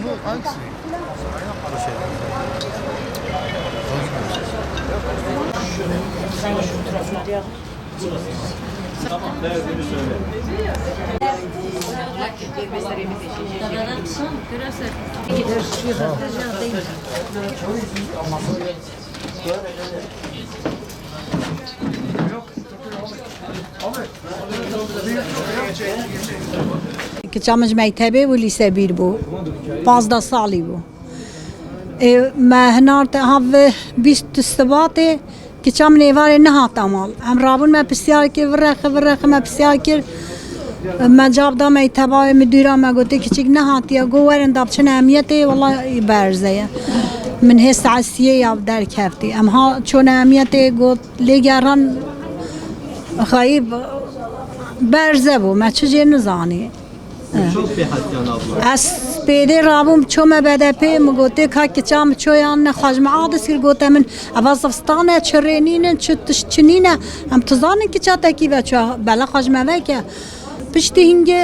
Bunu hangisi? Bu şey. Tamam, derdini söyle. کچامج مکتبه و لیسه بیر بو 15 سالی بو مهنارت هاو 20 سباته کچام نیوار نه هاتامال هم رابون ما بسیار که ورخ ما بسیار که من جاب دا مکتبه مدیره ما گفته کچیک نه هاتیا گوارن داب چه اهمیته والله برزه من حس عسیه یاب در کفتی ها چون اهمیته گفت لگران خایب برزه بو ما چه نزانی Çok bir hatyan abla. از پیده رابم چوم بده پی مگوته که کچام چویان خواجم عادس کر گوته من اوازفستانه چرینینه چنینه هم تزانن که چاته کی و چو بلا خواجم اوه که پشتی هنگه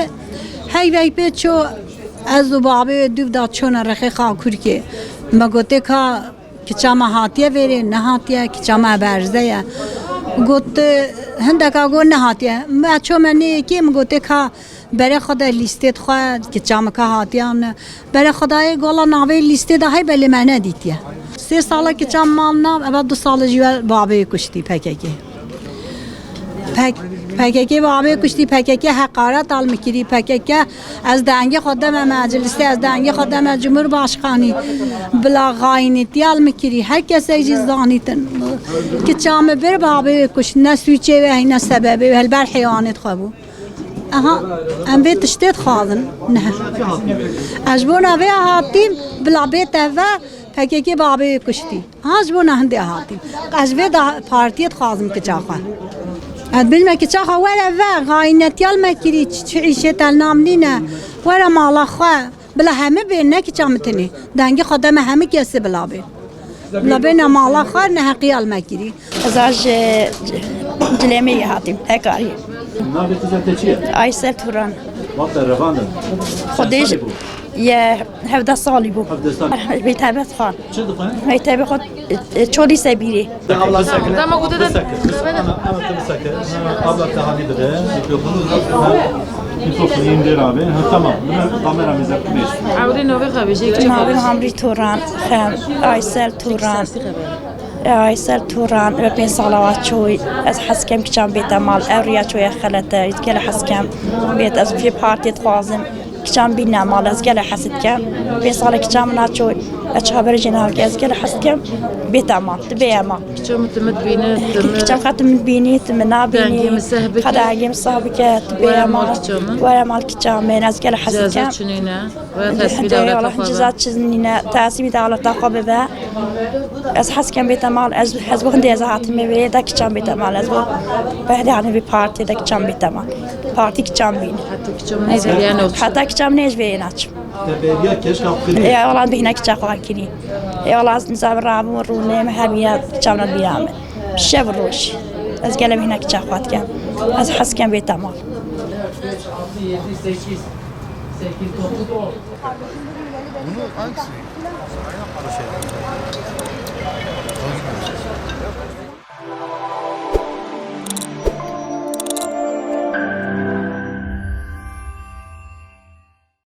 هی وی پی چو از و بابه دو دا چون رخی خاکور که مگوته که کچام هاتیه ویره نه هاتیه کچام برزه گوت هندکا گو نه هاتیه ما چو منی که مگوته که برای خدا لیستت خواهد که چامکه هاتیان برای خدای گولا ناوی لیسته ده های بلی منه دیتیه 3 ساله که چام مال نام اول 2 سال جیوه بابه کشتی پککی بابه کشتی پککی حقارت آل میکری پککی از دنگ خودم مجلسی از دنگ خودم جمهور باشخانی بلا غاینتی آل میکری هر کسی چیز دانیتن که چام بر بابه کشت نه سوچه و نه سببه و هلبر حیوانت خوابو aha em vê tiştê dixwazin ne ez bo navê hatîm bila bê teve PKK babê kuştî ez bo nehindê hatîm ez vê partiyê dixwazim kiça xwe ez bilme kiça xwe were ve gaynetiyal me kirî çi îşê tel namnîne were mala xwe bila hemî bê ne kiça min tinê dengê xwe deme hemî kesî bila bê bila bê ne mala xwe ne heqîyal me kirî ez Cilemê hatîm hekarî Navê tu zerteçiye? Aysel Turan Vaqt revandin. Xwedê ye 17 salî bû 17 salî. Mektebe dixwan Çi dixwin? Mektebê xwe çolî sebîrê Abla sakın. Dama gude de. Ama sakın. Abla tahani de. Mikrofonu indir abi. Ha tamam. Bunu kameramıza koyuyoruz. عودي نوفي خبيشي Navê Hamrî Turan xem Aysel Turan Aysel Turan ve 5 sala wa çoy ez heskem kiçam bêta mal evriya çoya xelete gele heskem bêt ez fi partiye dixwazim kiçam bîne mal ez gele hesetkem 5 sala kiçam na çoy ez haber jenal ez gele hesetkem bêta mal dibê mal شو متمت بينه kiçam xatim bînî tim nabînî xedagim sabike dibê mal were mal kiçam ben ez gele hesetkem جازات شنينه ولا تسبيل ولا تخوض cezat çiznine tasibî devleta xwe bibe ez heskem bêta mal ez hezbo hindê ez hatim vê de kiçam bêta mal ez bo behde hani bir parti de kiçam bêta mal parti kiçam bîn حتى كشو نزل يعني heta kiçam nej vê naçim Teberiye keşke hakkını. ya olan bihne kiçak xwe kirî ya olan nizam rabim rûne hemiye kiçam na bîrame şev roş ez gele bihne kiçak xwe dikem ez heskem bêta mal Bunu hangisi? Bu şey.